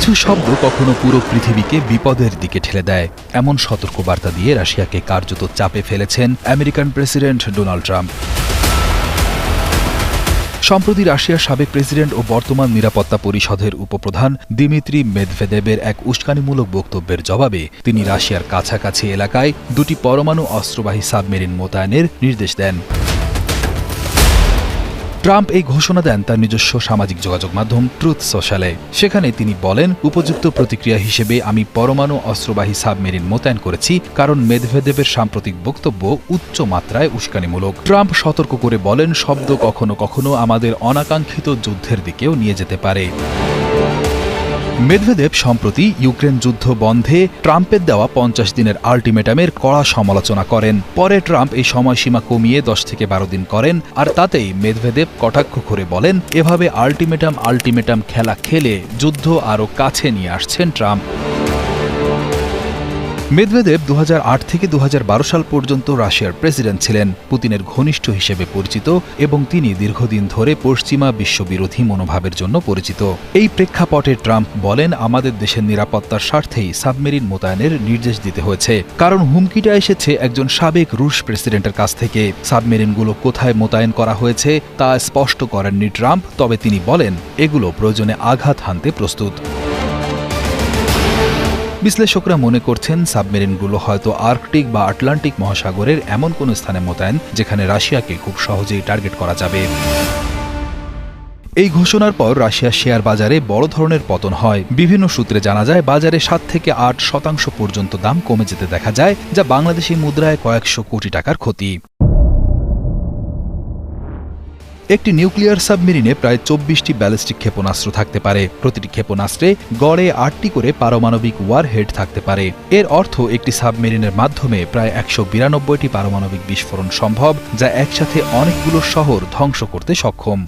কিছু শব্দ কখনো পুরো পৃথিবীকে বিপদের দিকে ঠেলে দেয়, এমন সতর্কবার্তা দিয়ে রাশিয়াকে কার্যত চাপে ফেলেছেন আমেরিকান প্রেসিডেন্ট ডোনাল্ড ট্রাম্প। সম্প্রতি রাশিয়ার সাবেক প্রেসিডেন্ট ও বর্তমান নিরাপত্তা পরিষদের উপপ্রধান দিমিত্রি মেদভেদেবের এক উস্কানিমূলক বক্তব্যের জবাবে তিনি রাশিয়ার কাছাকাছি এলাকায় দুটি পরমাণু অস্ত্রবাহী সাবমেরিন মোতায়েনের নির্দেশ দেন। ট্রাম্প এই ঘোষণা দেন তার নিজস্ব সামাজিক যোগাযোগ মাধ্যম ট্রুথ সোশ্যালে। সেখানে তিনি বলেন, উপযুক্ত প্রতিক্রিয়া হিসেবে আমি পরমাণু অস্ত্রবাহী সাবমেরিন মোতায়েন করেছি, কারণ মেদভেদেবের সাম্প্রতিক বক্তব্য উচ্চ মাত্রায় উস্কানিমূলক। ট্রাম্প সতর্ক করে বলেন, শব্দ কখনো কখনো আমাদের অনাকাঙ্ক্ষিত যুদ্ধের দিকেও নিয়ে যেতে পারে। মেদভেদেব সম্প্রতি ইউক্রেন যুদ্ধ বন্ধে ট্রাম্পের দেওয়া 50 দিনের আল্টিমেটামের কড়া সমালোচনা করেন। পরে ট্রাম্প এই সময়সীমা কমিয়ে 10 থেকে 12 দিন করেন, আর তাতেই মেদভেদেব কটাক্ষ করে বলেন, এভাবে আল্টিমেটাম খেলা খেলে যুদ্ধ আরও কাছে নিয়ে আসছেন ট্রাম্প। মেদভেদেব 2008 থেকে 2012 সাল পর্যন্ত রাশিয়ার প্রেসিডেন্ট ছিলেন, পুতিনের ঘনিষ্ঠ হিসেবে পরিচিত এবং তিনি দীর্ঘদিন ধরে পশ্চিমা বিশ্ববিরোধী মনোভাবের জন্য পরিচিত। এই প্রেক্ষাপটে ট্রাম্প বলেন, আমাদের দেশের নিরাপত্তার স্বার্থেই সাবমেরিন মোতায়েনের নির্দেশ দিতে হয়েছে, কারণ হুমকিটা এসেছে একজন সাবেক রুশ প্রেসিডেন্টের কাছ থেকে। সাবমেরিনগুলো কোথায় মোতায়েন করা হয়েছে তা স্পষ্ট করেননি ট্রাম্প, তবে তিনি বলেন এগুলো প্রয়োজনে আঘাত হানতে প্রস্তুত। বিশ্লেষকরা মনে করছেন সাবমেরিনগুলো হয়তো আর্কটিক বা আটলান্টিক মহাসাগরের এমন কোনো স্থানে মোতায়েন যেখানে রাশিয়াকে খুব সহজেই টার্গেট করা যাবে। এই ঘোষণার পর রাশিয়ার শেয়ার বাজারে বড় ধরনের পতন হয়। বিভিন্ন সূত্রে জানা যায়, বাজারে 7 থেকে 8% পর্যন্ত দাম কমে যেতে দেখা যায়, যা বাংলাদেশি মুদ্রায় কয়েকশো কোটি টাকার ক্ষতি। একটি নিউক্লিয়ার সাবমেরিনে প্রায় 24টি ব্যালিস্টিক ক্ষেপণাস্ত্র থাকতে পারে। প্রতিটি ক্ষেপণাস্ত্রে গড়ে 8টি করে পারমাণবিক ওয়ারহেড থাকতে পারে। এর অর্থ একটি সাবমেরিনের মাধ্যমে প্রায় 192টি পারমাণবিক বিস্ফোরণ সম্ভব, যা একসাথে অনেকগুলো শহর ধ্বংস করতে সক্ষম।